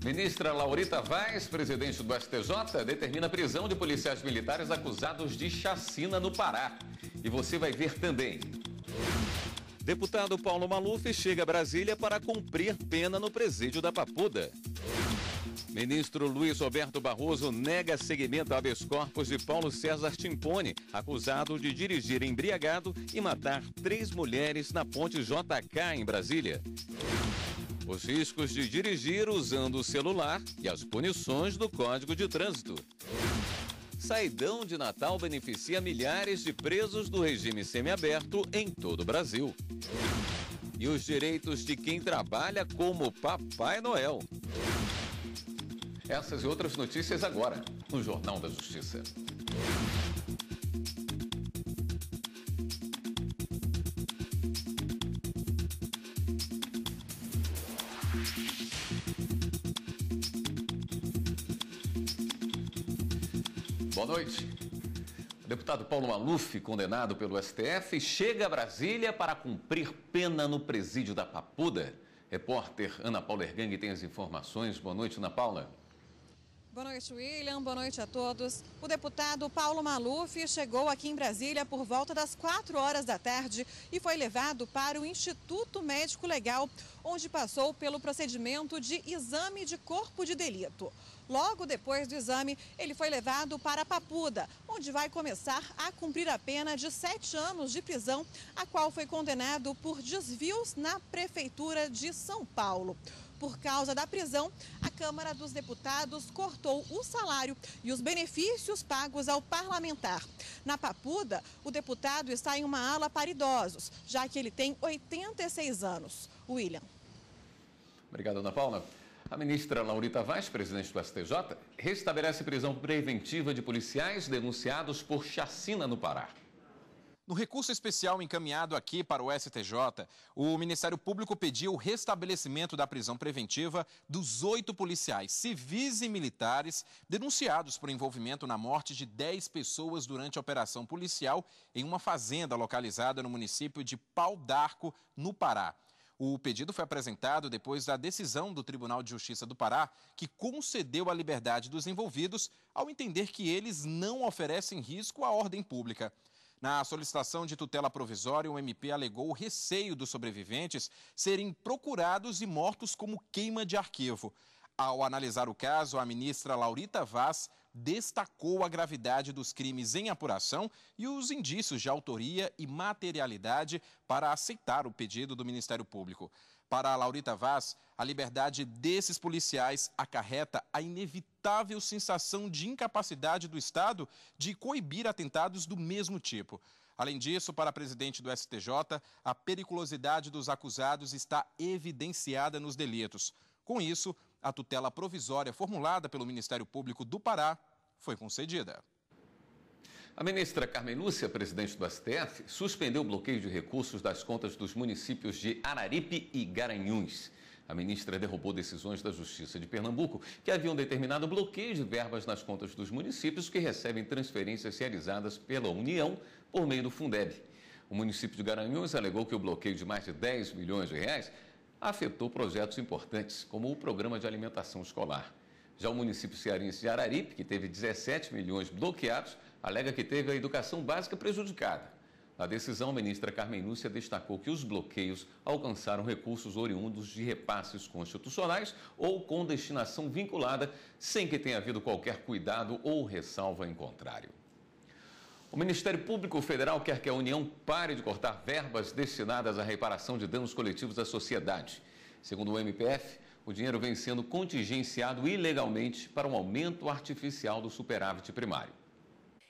Ministra Laurita Vaz, presidente do STJ, determina a prisão de policiais militares acusados de chacina no Pará. E você vai ver também. Deputado Paulo Maluf chega a Brasília para cumprir pena no presídio da Papuda. Ministro Luiz Roberto Barroso nega seguimento a habeas corpus de Paulo César Timpone, acusado de dirigir embriagado e matar 3 mulheres na ponte JK em Brasília. Os riscos de dirigir usando o celular e as punições do Código de Trânsito. Saidão de Natal beneficia milhares de presos do regime semiaberto em todo o Brasil. E os direitos de quem trabalha como Papai Noel. Essas e outras notícias agora, no Jornal da Justiça. Boa noite. O deputado Paulo Maluf, condenado pelo STF, chega a Brasília para cumprir pena no presídio da Papuda. Repórter Ana Paula Ergang tem as informações. Boa noite, Ana Paula. Boa noite, William. Boa noite a todos. O deputado Paulo Maluf chegou aqui em Brasília por volta das 4 horas da tarde e foi levado para o Instituto Médico Legal, onde passou pelo procedimento de exame de corpo de delito. Logo depois do exame, ele foi levado para a Papuda, onde vai começar a cumprir a pena de 7 anos de prisão, a qual foi condenado por desvios na Prefeitura de São Paulo. Por causa da prisão, a Câmara dos Deputados cortou o salário e os benefícios pagos ao parlamentar. Na Papuda, o deputado está em uma ala para idosos, já que ele tem 86 anos. William. Obrigado, Ana Paula. A ministra Laurita Vaz, presidente do STJ, restabelece prisão preventiva de policiais denunciados por chacina no Pará. No recurso especial encaminhado aqui para o STJ, o Ministério Público pediu o restabelecimento da prisão preventiva dos 8 policiais civis e militares denunciados por envolvimento na morte de 10 pessoas durante a operação policial em uma fazenda localizada no município de Pau d'Arco, no Pará. O pedido foi apresentado depois da decisão do Tribunal de Justiça do Pará, que concedeu a liberdade dos envolvidos ao entender que eles não oferecem risco à ordem pública. Na solicitação de tutela provisória, o MP alegou o receio dos sobreviventes serem procurados e mortos como queima de arquivo. Ao analisar o caso, a ministra Laurita Vaz destacou a gravidade dos crimes em apuração e os indícios de autoria e materialidade para aceitar o pedido do Ministério Público. Para a Laurita Vaz, a liberdade desses policiais acarreta a inevitável sensação de incapacidade do Estado de coibir atentados do mesmo tipo. Além disso, para a presidente do STJ, a periculosidade dos acusados está evidenciada nos delitos. Com isso, a tutela provisória formulada pelo Ministério Público do Pará foi concedida. A ministra Carmen Lúcia, presidente do STF, suspendeu o bloqueio de recursos das contas dos municípios de Araripe e Garanhuns. A ministra derrubou decisões da Justiça de Pernambuco que haviam determinado bloqueio de verbas nas contas dos municípios que recebem transferências realizadas pela União por meio do Fundeb. O município de Garanhuns alegou que o bloqueio de mais de 10 milhões de reais afetou projetos importantes, como o Programa de Alimentação Escolar. Já o município cearense de Araripe, que teve 17 milhões bloqueados, alega que teve a educação básica prejudicada. Na decisão, a ministra Carmen Lúcia destacou que os bloqueios alcançaram recursos oriundos de repasses constitucionais ou com destinação vinculada, sem que tenha havido qualquer cuidado ou ressalva em contrário. O Ministério Público Federal quer que a União pare de cortar verbas destinadas à reparação de danos coletivos à sociedade. Segundo o MPF, o dinheiro vem sendo contingenciado ilegalmente para um aumento artificial do superávit primário.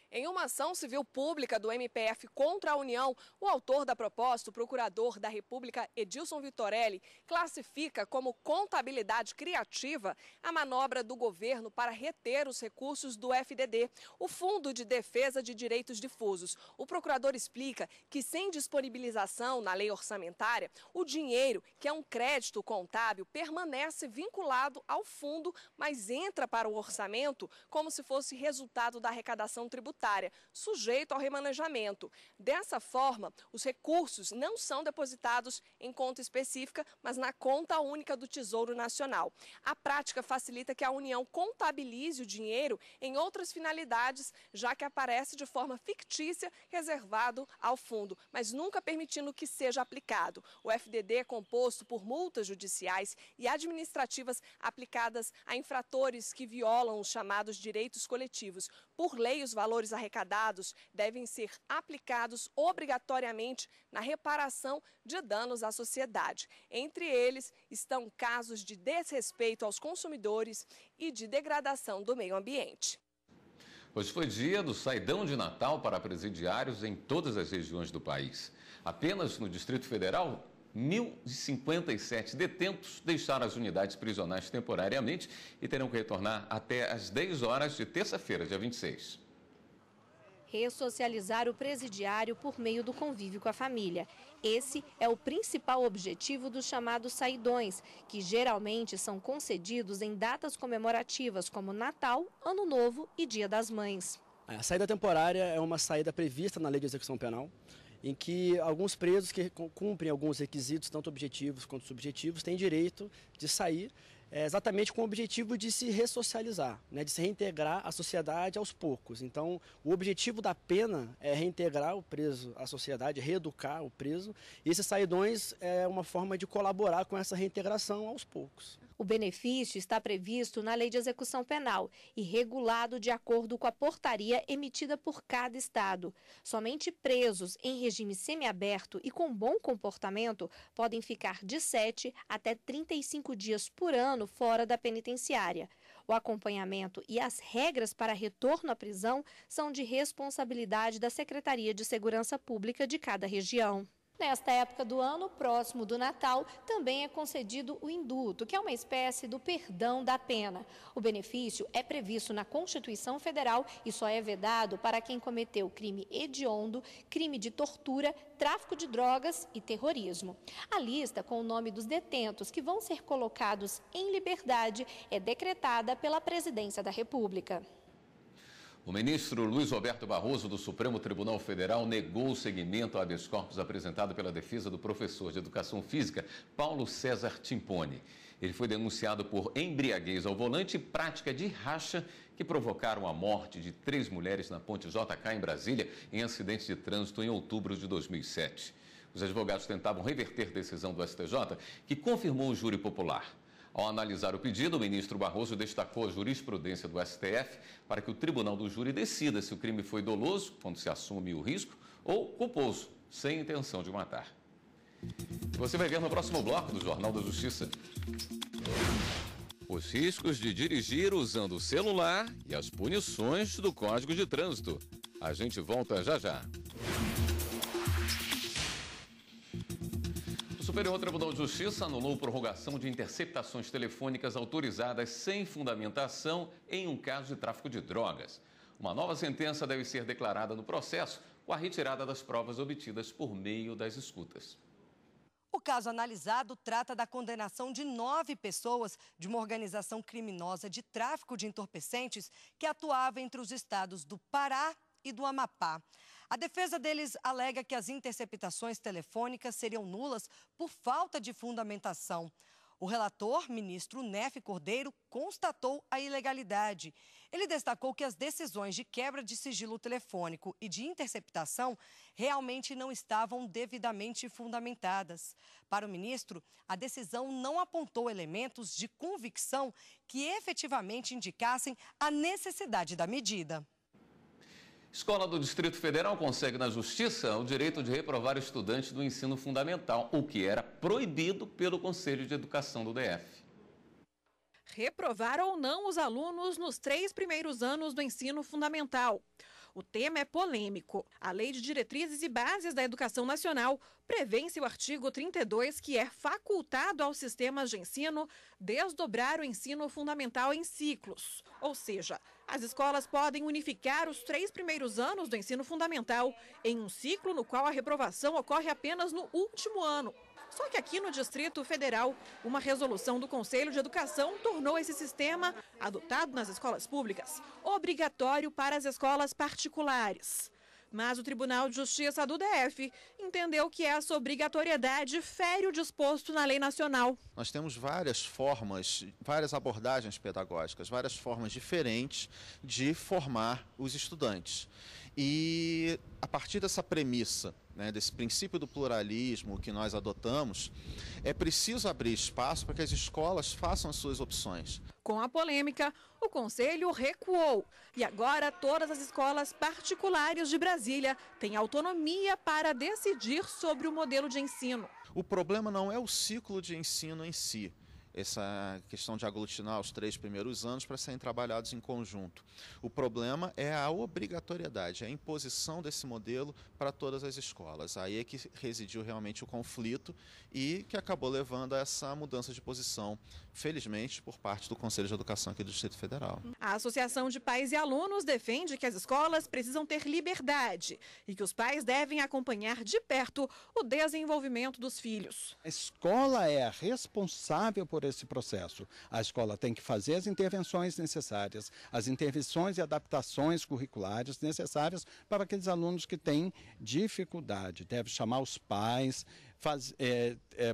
Em uma ação civil pública do MPF contra a União, o autor da proposta, o procurador da República Edilson Vitorelli, classifica como contabilidade criativa a manobra do governo para reter os recursos do FDD, o Fundo de Defesa de Direitos Difusos. O procurador explica que, sem disponibilização na lei orçamentária, o dinheiro, que é um crédito contábil, permanece vinculado ao fundo, mas entra para o orçamento como se fosse resultado da arrecadação tributária. tributária, sujeito ao remanejamento. Dessa forma, os recursos não são depositados em conta específica, mas na conta única do Tesouro Nacional. A prática facilita que a União contabilize o dinheiro em outras finalidades, já que aparece de forma fictícia reservado ao fundo, mas nunca permitindo que seja aplicado. O FDD é composto por multas judiciais e administrativas aplicadas a infratores que violam os chamados direitos coletivos. Por lei, os valores arrecadados devem ser aplicados obrigatoriamente na reparação de danos à sociedade. Entre eles estão casos de desrespeito aos consumidores e de degradação do meio ambiente. Hoje foi dia do saidão de Natal para presidiários em todas as regiões do país. Apenas no Distrito Federal, 1.057 detentos deixaram as unidades prisionais temporariamente e terão que retornar até às 10 horas de terça-feira, dia 26. Ressocializar o presidiário por meio do convívio com a família. Esse é o principal objetivo dos chamados saidões, que geralmente são concedidos em datas comemorativas como Natal, Ano Novo e Dia das Mães. A saída temporária é uma saída prevista na Lei de Execução Penal, em que alguns presos que cumprem alguns requisitos, tanto objetivos quanto subjetivos, têm direito de sair exatamente com o objetivo de se ressocializar, né, de se reintegrar à sociedade aos poucos. Então, o objetivo da pena é reintegrar o preso à sociedade, reeducar o preso, e esses saidões é uma forma de colaborar com essa reintegração aos poucos. O benefício está previsto na Lei de Execução Penal e regulado de acordo com a portaria emitida por cada estado. Somente presos em regime semiaberto e com bom comportamento podem ficar de 7 até 35 dias por ano fora da penitenciária. O acompanhamento e as regras para retorno à prisão são de responsabilidade da Secretaria de Segurança Pública de cada região. Nesta época do ano, próximo do Natal, também é concedido o indulto, que é uma espécie do perdão da pena. O benefício é previsto na Constituição Federal e só é vedado para quem cometeu crime hediondo, crime de tortura, tráfico de drogas e terrorismo. A lista com o nome dos detentos que vão ser colocados em liberdade é decretada pela Presidência da República. O ministro Luiz Roberto Barroso, do Supremo Tribunal Federal, negou o seguimento ao habeas corpus apresentado pela defesa do professor de Educação Física, Paulo César Timpone. Ele foi denunciado por embriaguez ao volante e prática de racha que provocaram a morte de 3 mulheres na Ponte JK, em Brasília, em acidentes de trânsito em outubro de 2007. Os advogados tentavam reverter a decisão do STJ, que confirmou o júri popular. Ao analisar o pedido, o ministro Barroso destacou a jurisprudência do STF para que o tribunal do júri decida se o crime foi doloso, quando se assume o risco, ou culposo, sem intenção de matar. Você vai ver no próximo bloco do Jornal da Justiça. Os riscos de dirigir usando o celular e as punições do Código de Trânsito. A gente volta já já. O Superior Tribunal de Justiça anulou prorrogação de interceptações telefônicas autorizadas sem fundamentação em um caso de tráfico de drogas. Uma nova sentença deve ser declarada no processo com a retirada das provas obtidas por meio das escutas. O caso analisado trata da condenação de 9 pessoas de uma organização criminosa de tráfico de entorpecentes que atuava entre os estados do Pará e do Amapá. A defesa deles alega que as interceptações telefônicas seriam nulas por falta de fundamentação. O relator, ministro Nefe Cordeiro, constatou a ilegalidade. Ele destacou que as decisões de quebra de sigilo telefônico e de interceptação realmente não estavam devidamente fundamentadas. Para o ministro, a decisão não apontou elementos de convicção que efetivamente indicassem a necessidade da medida. Escola do Distrito Federal consegue na Justiça o direito de reprovar estudantes do ensino fundamental, o que era proibido pelo Conselho de Educação do DF. Reprovar ou não os alunos nos 3 primeiros anos do ensino fundamental. O tema é polêmico. A Lei de Diretrizes e Bases da Educação Nacional prevê em seu artigo 32 que é facultado aos sistemas de ensino desdobrar o ensino fundamental em ciclos. Ou seja, as escolas podem unificar os 3 primeiros anos do ensino fundamental em um ciclo no qual a reprovação ocorre apenas no último ano. Só que aqui no Distrito Federal, uma resolução do Conselho de Educação tornou esse sistema, adotado nas escolas públicas, obrigatório para as escolas particulares. Mas o Tribunal de Justiça do DF entendeu que essa obrigatoriedade fere o disposto na lei nacional. Nós temos várias formas, várias abordagens pedagógicas, várias formas diferentes de formar os estudantes. E a partir dessa premissa, desse princípio do pluralismo que nós adotamos, é preciso abrir espaço para que as escolas façam as suas opções. Com a polêmica, o Conselho recuou e agora todas as escolas particulares de Brasília têm autonomia para decidir sobre o modelo de ensino. O problema não é o ciclo de ensino em si, essa questão de aglutinar os 3 primeiros anos para serem trabalhados em conjunto. O problema é a obrigatoriedade, a imposição desse modelo para todas as escolas. Aí é que residiu realmente o conflito e que acabou levando a essa mudança de posição, felizmente, por parte do Conselho de Educação aqui do Distrito Federal. A Associação de Pais e Alunos defende que as escolas precisam ter liberdade e que os pais devem acompanhar de perto o desenvolvimento dos filhos. A escola é a responsável por esse processo. A escola tem que fazer as intervenções necessárias, as intervenções e adaptações curriculares necessárias para aqueles alunos que têm dificuldade. Deve chamar os pais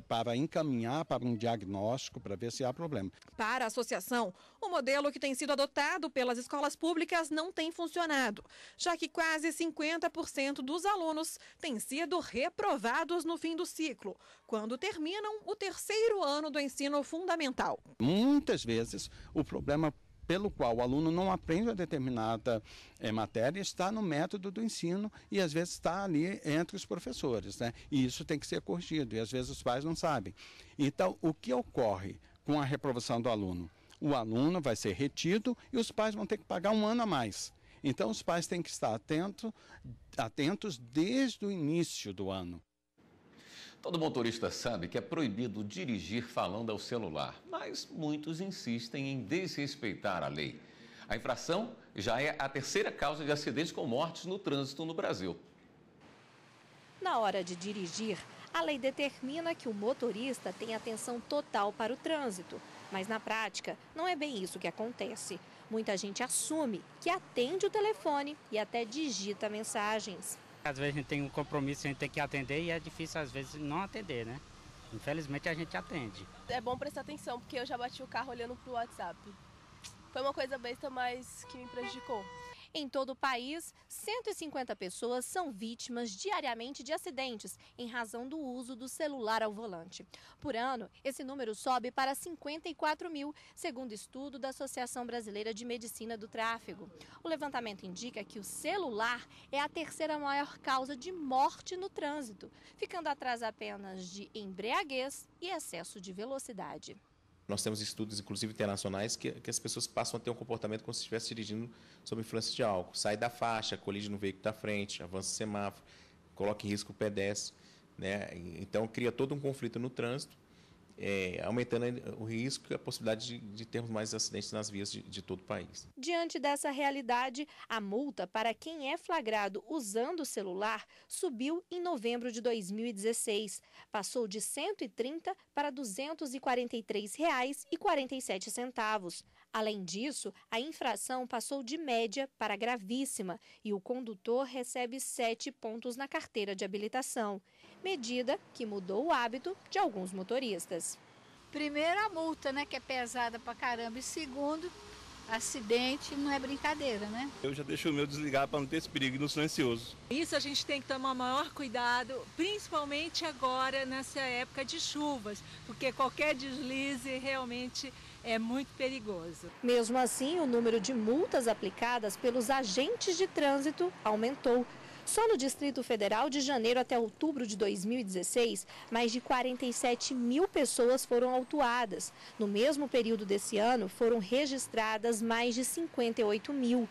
para encaminhar para um diagnóstico para ver se há problema. Para a associação, o modelo que tem sido adotado pelas escolas públicas não tem funcionado, já que quase 50% dos alunos têm sido reprovados no fim do ciclo, quando terminam o 3º ano do ensino fundamental. Muitas vezes o problema pelo qual o aluno não aprende uma determinada matéria está no método do ensino e às vezes está ali entre os professores, E isso tem que ser corrigido e às vezes os pais não sabem. Então, o que ocorre com a reprovação do aluno? O aluno vai ser retido e os pais vão ter que pagar 1 ano a mais. Então, os pais têm que estar atentos desde o início do ano. Todo motorista sabe que é proibido dirigir falando ao celular, mas muitos insistem em desrespeitar a lei. A infração já é a 3ª causa de acidentes com mortes no trânsito no Brasil. Na hora de dirigir, a lei determina que o motorista tem atenção total para o trânsito, mas na prática não é bem isso que acontece. Muita gente assume que atende o telefone e até digita mensagens. Às vezes a gente tem um compromisso, a gente tem que atender e é difícil às vezes não atender, Infelizmente a gente atende. É bom prestar atenção, porque eu já bati o carro olhando pro WhatsApp. Foi uma coisa besta, mas que me prejudicou. Em todo o país, 150 pessoas são vítimas diariamente de acidentes em razão do uso do celular ao volante. Por ano, esse número sobe para 54 mil, segundo estudo da Associação Brasileira de Medicina do Tráfego. O levantamento indica que o celular é a 3ª maior causa de morte no trânsito, ficando atrás apenas de embriaguez e excesso de velocidade. Nós temos estudos, inclusive internacionais, que as pessoas passam a ter um comportamento como se estivesse dirigindo sob influência de álcool. Sai da faixa, colide no veículo da frente, avança o semáforo, coloca em risco o pedestre. Então, cria todo um conflito no trânsito, aumentando o risco e a possibilidade de termos mais acidentes nas vias de todo o país. Diante dessa realidade, a multa para quem é flagrado usando o celular subiu em novembro de 2016. Passou de R$ 130 para R$ 243,47. Além disso, a infração passou de média para gravíssima e o condutor recebe 7 pontos na carteira de habilitação, medida que mudou o hábito de alguns motoristas. Primeiro a multa, que é pesada pra caramba, e segundo, acidente não é brincadeira, Eu já deixo o meu desligado para não ter esse perigo no silencioso. Isso a gente tem que tomar maior cuidado, principalmente agora nessa época de chuvas, porque qualquer deslize realmente é muito perigoso. Mesmo assim, o número de multas aplicadas pelos agentes de trânsito aumentou. Só no Distrito Federal, de janeiro até outubro de 2016, mais de 47 mil pessoas foram autuadas. No mesmo período desse ano, foram registradas mais de 58 mil.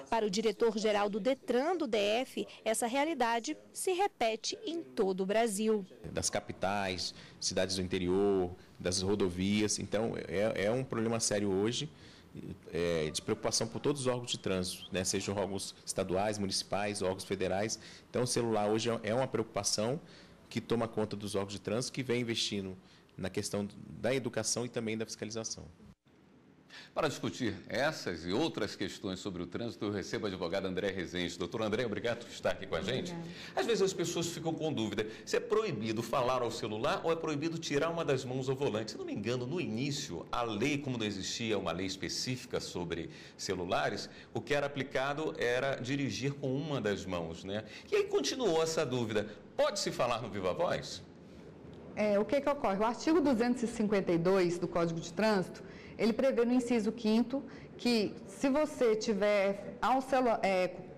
Para o diretor-geral do Detran do DF, essa realidade se repete em todo o Brasil. Das capitais, cidades do interior, das rodovias. Então, é um problema sério hoje, de preocupação por todos os órgãos de trânsito, sejam órgãos estaduais, municipais, órgãos federais. Então, o celular hoje é uma preocupação que toma conta dos órgãos de trânsito, que vem investindo na questão da educação e também da fiscalização. Para discutir essas e outras questões sobre o trânsito, eu recebo o advogado André Rezende. Doutor André, obrigado por estar aqui com a gente. Obrigada. Às vezes as pessoas ficam com dúvida se é proibido falar ao celular ou é proibido tirar uma das mãos ao volante. Se não me engano, no início, a lei, como não existia uma lei específica sobre celulares, o que era aplicado era dirigir com uma das mãos, né? E aí continuou essa dúvida. Pode-se falar no Viva Voz? O que ocorre? O artigo 252 do Código de Trânsito, ele prevê no inciso 5º que se você tiver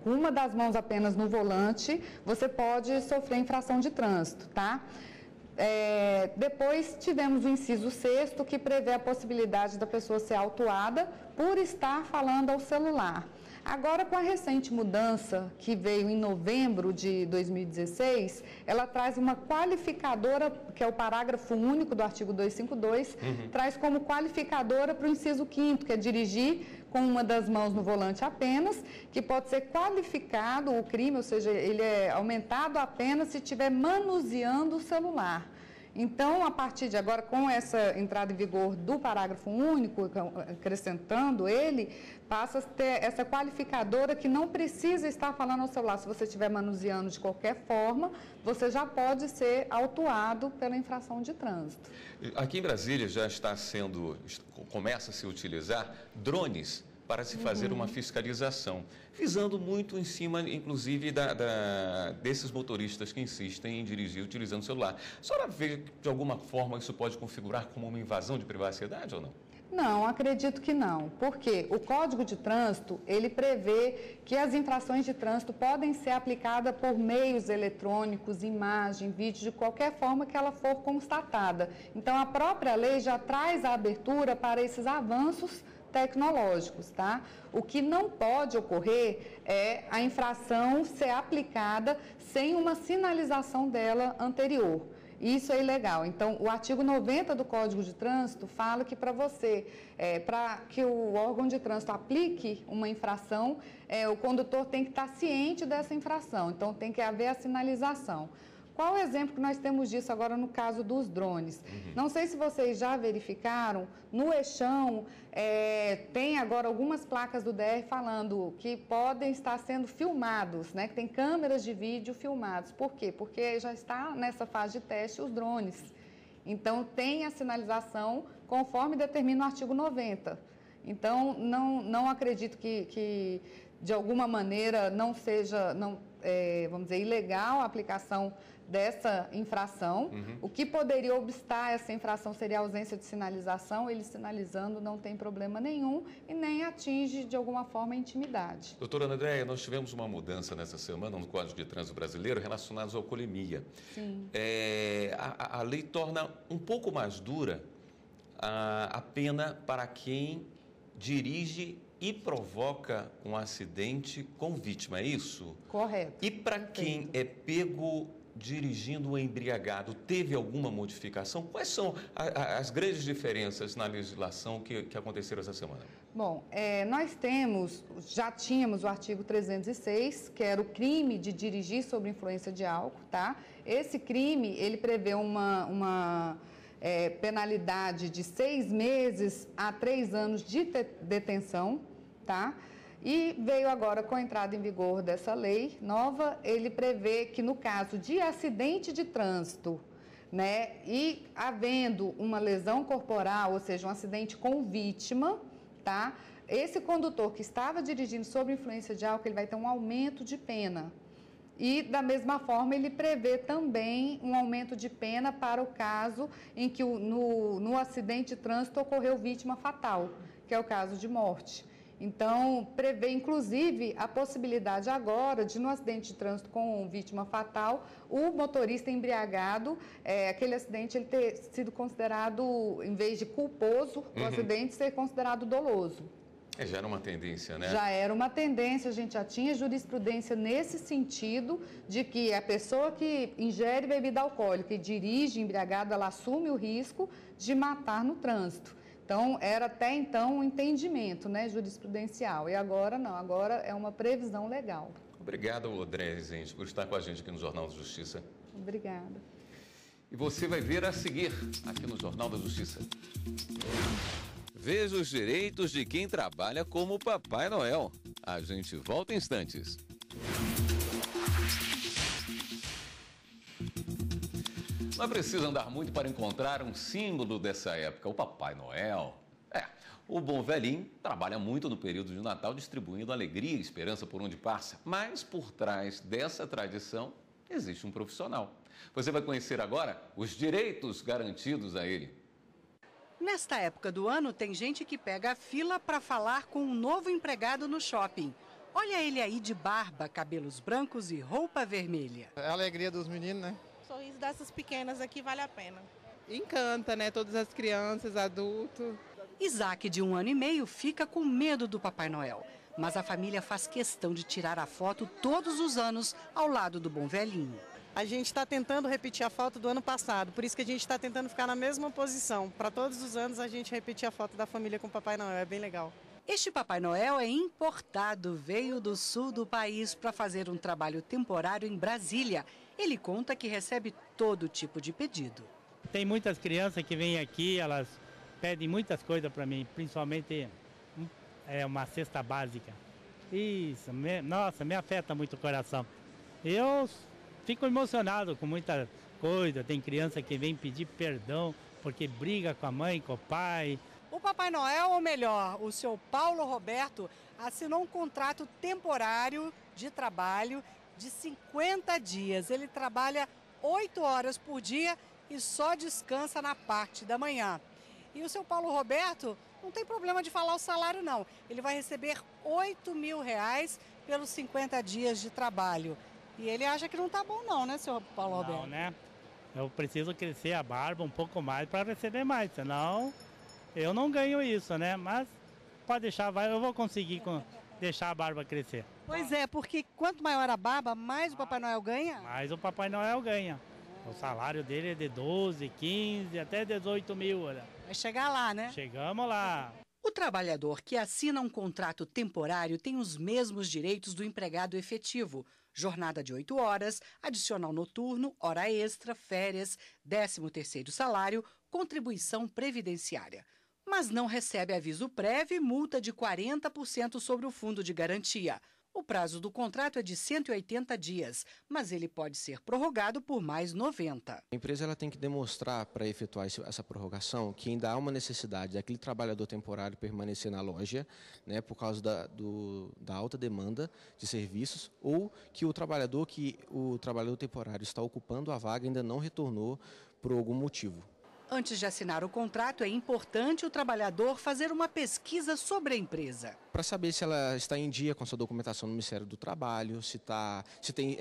com uma das mãos apenas no volante, você pode sofrer infração de trânsito, tá? Depois tivemos o inciso 6º, que prevê a possibilidade da pessoa ser autuada por estar falando ao celular. Agora, com a recente mudança que veio em novembro de 2016, ela traz uma qualificadora, que é o parágrafo único do artigo 252, traz como qualificadora para o inciso 5º, que é dirigir com uma das mãos no volante apenas, que pode ser qualificado o crime, ou seja, ele é aumentado apenas se estiver manuseando o celular. Então, a partir de agora, com essa entrada em vigor do parágrafo único, acrescentando ele, passa a ter essa qualificadora que não precisa estar falando ao celular. Se você estiver manuseando de qualquer forma, você já pode ser autuado pela infração de trânsito. Aqui em Brasília já começa a se utilizar drones para se fazer uma fiscalização, visando muito em cima, inclusive, desses motoristas que insistem em dirigir utilizando o celular. A senhora vê que, de alguma forma, isso pode configurar como uma invasão de privacidade ou não? Não, acredito que não, porque o Código de Trânsito, ele prevê que as infrações de trânsito podem ser aplicadas por meios eletrônicos, imagem, vídeo, de qualquer forma que ela for constatada. Então, a própria lei já traz a abertura para esses avanços tecnológicos, tá? O que não pode ocorrer é a infração ser aplicada sem uma sinalização dela anterior. Isso é ilegal. Então, o artigo 90 do Código de Trânsito fala que para que o órgão de trânsito aplique uma infração, o condutor tem que estar ciente dessa infração. Então, tem que haver a sinalização. Qual o exemplo que nós temos disso agora no caso dos drones? Não sei se vocês já verificaram, no Eixão tem agora algumas placas do DR falando que podem estar sendo filmados, né? Que tem câmeras de vídeo filmados. Por quê? Porque já está nessa fase de teste os drones. Então, tem a sinalização conforme determina o artigo 90. Então, não acredito que de alguma maneira não seja, vamos dizer, ilegal a aplicação dessa infração. O que poderia obstar essa infração seria a ausência de sinalização. Ele sinalizando não tem problema nenhum e nem atinge de alguma forma a intimidade. Doutora Andréia, nós tivemos uma mudança nessa semana no Código de Trânsito Brasileiro relacionada à alcoolemia. Sim. A lei torna um pouco mais dura a pena para quem dirige e provoca um acidente com vítima, é isso? Correto. E para quem é pego dirigindo embriagado, teve alguma modificação? Quais são as grandes diferenças na legislação que aconteceram essa semana? Bom, nós já tínhamos o artigo 306, que era o crime de dirigir sob influência de álcool, tá? Esse crime, ele prevê uma penalidade de 6 meses a 3 anos de detenção, tá? E veio agora com a entrada em vigor dessa lei nova, ele prevê que no caso de acidente de trânsito, né, e havendo uma lesão corporal, ou seja, um acidente com vítima, tá? Esse condutor que estava dirigindo sob influência de álcool, ele vai ter um aumento de pena. E, da mesma forma, ele prevê também um aumento de pena para o caso em que no acidente de trânsito ocorreu vítima fatal, que é o caso de morte. Então, prevê, inclusive, a possibilidade agora de, no acidente de trânsito com vítima fatal, o motorista embriagado, aquele acidente ele ter sido considerado, em vez de culposo, o acidente ser considerado doloso. Já era uma tendência, né? Já era uma tendência, a gente já tinha jurisprudência nesse sentido de que a pessoa que ingere bebida alcoólica e dirige embriagado, ela assume o risco de matar no trânsito. Então, era até então um entendimento, né, jurisprudencial. E agora não, agora é uma previsão legal. Obrigado, André Rezende, por estar com a gente aqui no Jornal da Justiça. Obrigada. E você vai ver a seguir, aqui no Jornal da Justiça. Veja os direitos de quem trabalha como Papai Noel. A gente volta em instantes. Não é preciso andar muito para encontrar um símbolo dessa época, o Papai Noel. O bom velhinho trabalha muito no período de Natal, distribuindo alegria e esperança por onde passa. Mas por trás dessa tradição existe um profissional. Você vai conhecer agora os direitos garantidos a ele. Nesta época do ano, tem gente que pega a fila para falar com um novo empregado no shopping. Olha ele aí de barba, cabelos brancos e roupa vermelha. É a alegria dos meninos, né? O sorriso dessas pequenas aqui vale a pena. Encanta, né? Todas as crianças, adultos. Isaac, de 1 ano e meio, fica com medo do Papai Noel. Mas a família faz questão de tirar a foto todos os anos ao lado do bom velhinho. A gente está tentando repetir a foto do ano passado, por isso que a gente está tentando ficar na mesma posição. Para todos os anos a gente repetir a foto da família com o Papai Noel, é bem legal. Este Papai Noel é importado, veio do sul do país para fazer um trabalho temporário em Brasília. Ele conta que recebe todo tipo de pedido. Tem muitas crianças que vêm aqui, elas pedem muitas coisas para mim, principalmente uma cesta básica. Isso, nossa, me afeta muito o coração. Eu fico emocionado com muita coisa. Tem criança que vem pedir perdão porque briga com a mãe, com o pai. O Papai Noel, ou melhor, o seu Paulo Roberto, assinou um contrato temporário de trabalho de 50 dias. Ele trabalha 8 horas por dia e só descansa na parte da manhã. E o seu Paulo Roberto não tem problema de falar o salário, não. Ele vai receber R$8.000 pelos 50 dias de trabalho. E ele acha que não tá bom não, né, seu Paulo Roberto? Não, né? Eu preciso crescer a barba um pouco mais para receber mais, senão eu não ganho isso, né? Mas pode deixar, eu vou conseguir deixar a barba crescer. Pois é, porque quanto maior a barba, mais o Papai Noel ganha? Mais o Papai Noel ganha. O salário dele é de 12, 15, até 18 mil. Vai chegar lá, né? Chegamos lá. O trabalhador que assina um contrato temporário tem os mesmos direitos do empregado efetivo. Jornada de 8 horas, adicional noturno, hora extra, férias, 13º salário, contribuição previdenciária. Mas não recebe aviso prévio e multa de 40% sobre o fundo de garantia. O prazo do contrato é de 180 dias, mas ele pode ser prorrogado por mais 90. A empresa ela tem que demonstrar para efetuar essa prorrogação que ainda há uma necessidade daquele trabalhador temporário permanecer na loja, né, por causa da alta demanda de serviços, ou que o trabalhador temporário está ocupando a vaga ainda não retornou por algum motivo. Antes de assinar o contrato, é importante o trabalhador fazer uma pesquisa sobre a empresa. Para saber se ela está em dia com a sua documentação no Ministério do Trabalho, se tem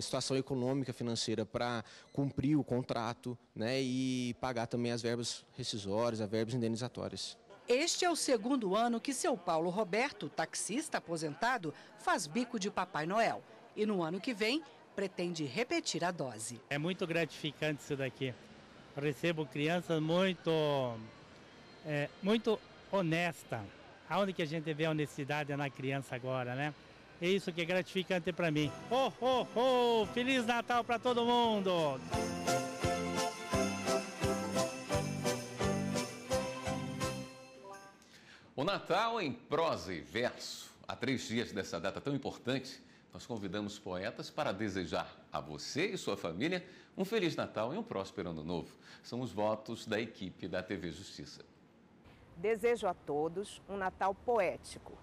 situação econômica, financeira para cumprir o contrato, né, e pagar também as verbas rescisórias, as verbas indenizatórias. Este é o 2º ano que seu Paulo Roberto, taxista aposentado, faz bico de Papai Noel. E no ano que vem, pretende repetir a dose. É muito gratificante isso daqui. Eu recebo crianças muito honestas. Aonde que a gente vê a honestidade é na criança agora, né? É isso que é gratificante para mim. Oh, oh, oh! Feliz Natal para todo mundo! O Natal em prosa e verso. Há 3 dias dessa data tão importante, nós convidamos poetas para desejar a você e sua família um Feliz Natal e um próspero Ano Novo. São os votos da equipe da TV Justiça. Desejo a todos um Natal poético,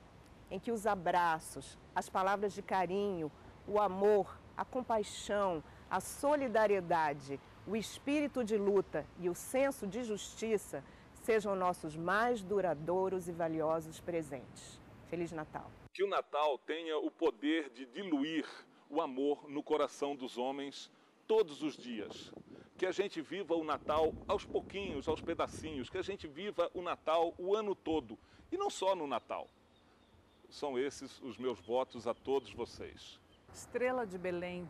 em que os abraços, as palavras de carinho, o amor, a compaixão, a solidariedade, o espírito de luta e o senso de justiça sejam nossos mais duradouros e valiosos presentes. Feliz Natal. Que o Natal tenha o poder de diluir o amor no coração dos homens todos os dias. Que a gente viva o Natal aos pouquinhos, aos pedacinhos, que a gente viva o Natal o ano todo e não só no Natal. São esses os meus votos a todos vocês. Estrela de Belém,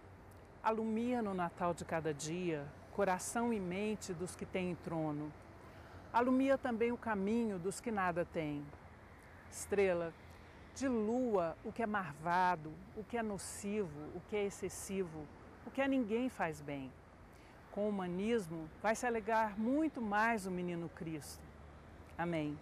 alumia no Natal de cada dia, coração e mente dos que têm trono. Alumia também o caminho dos que nada têm. Estrela, dilua o que é marvado, o que é nocivo, o que é excessivo, o que a ninguém faz bem. com humanismo, vai se alegrar muito mais o menino Cristo. Amém.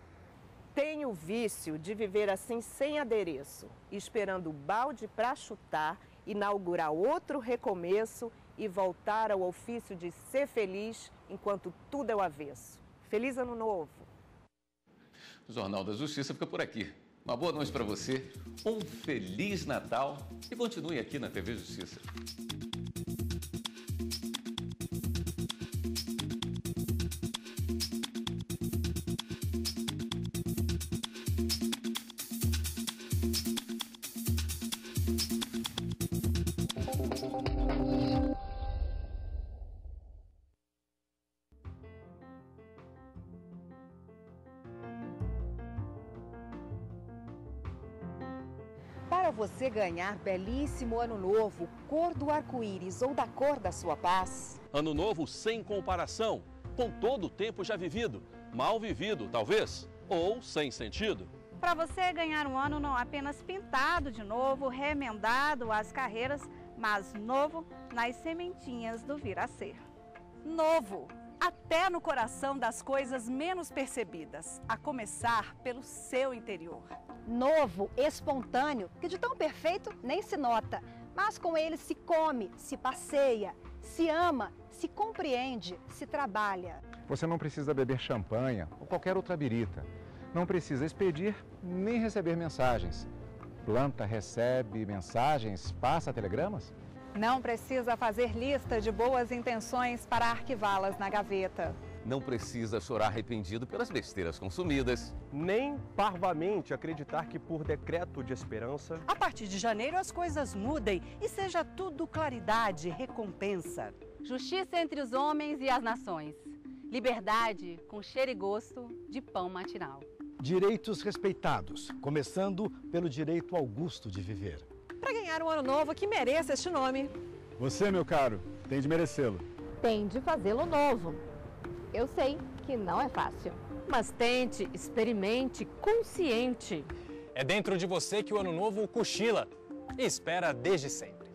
Tenho o vício de viver assim sem adereço, esperando o balde para chutar, inaugurar outro recomeço e voltar ao ofício de ser feliz enquanto tudo é o avesso. Feliz Ano Novo! O Jornal da Justiça fica por aqui. Uma boa noite para você, um Feliz Natal e continue aqui na TV Justiça. Para você ganhar belíssimo ano novo, cor do arco-íris ou da cor da sua paz. Ano novo sem comparação, com todo o tempo já vivido, mal vivido talvez, ou sem sentido. Para você ganhar um ano não apenas pintado de novo, remendado às carreiras, mas novo nas sementinhas do vir a ser. Novo, até no coração das coisas menos percebidas, a começar pelo seu interior. Novo, espontâneo, que de tão perfeito nem se nota, mas com ele se come, se passeia, se ama, se compreende, se trabalha. Você não precisa beber champanhe ou qualquer outra birita. Não precisa expedir nem receber mensagens. Planta, recebe mensagens, passa telegramas? Não precisa fazer lista de boas intenções para arquivá-las na gaveta. Não precisa chorar arrependido pelas besteiras consumidas. Nem parvamente acreditar que por decreto de esperança... A partir de janeiro as coisas mudem e seja tudo claridade, recompensa. Justiça entre os homens e as nações. Liberdade com cheiro e gosto de pão matinal. Direitos respeitados, começando pelo direito augusto de viver. Para ganhar um ano novo que mereça este nome. Você, meu caro, tem de merecê-lo. Tem de fazê-lo novo. Eu sei que não é fácil. Mas tente, experimente, consciente. É dentro de você que o ano novo cochila e espera desde sempre.